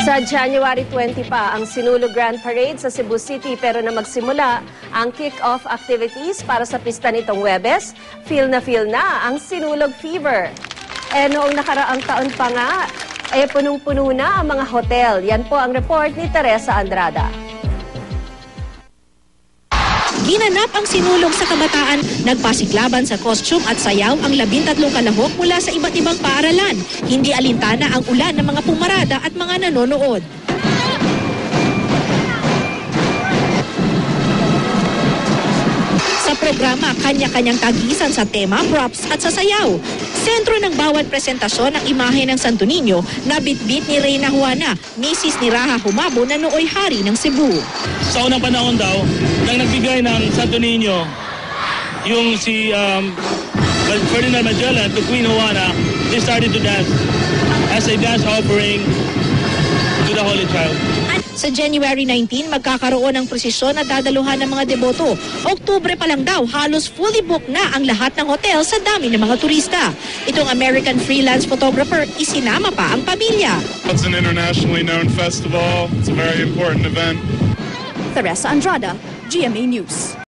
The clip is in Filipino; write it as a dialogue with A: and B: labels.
A: Sa January 20 pa ang Sinulog Grand Parade sa Cebu City pero na magsimula ang kick-off activities para sa pista nitong Huwebes, feel na ang Sinulog Fever. Noong nakaraang taon pa nga, punong-puno na ang mga hotel. Yan po ang report ni Teresa Andrada.
B: Ginanap ang sinulog sa kabataan, nagpasiklaban sa costume at sayaw ang 13 kalahok mula sa iba't ibang paaralan. Hindi alintana ang ulan ng mga pumarada at mga nanonood. Sa programa, kanya-kanyang tagisan sa tema, props at sa sayaw. Sentro ng bawat presentasyon ang imahe ng Santo Niño na bitbit ni Reyna Juana, misis ni Raha Humabo na nooy hari ng Cebu.
C: Sa unang panahon daw, nang nagbigay ng Santo Niño, yung si Ferdinand Magellan to Queen Juana, they started to dance as a dance offering to the Holy Child.
B: Sa January 19, magkakaroon ng prosesyon at dadaluhan ng mga deboto. Oktubre pa lang daw, halos fully booked na ang lahat ng hotel sa dami ng mga turista. Itong American freelance photographer, isinama pa ang pamilya.
D: It's an internationally known festival. It's a very important event.
E: Teresa Andrada, GMA News.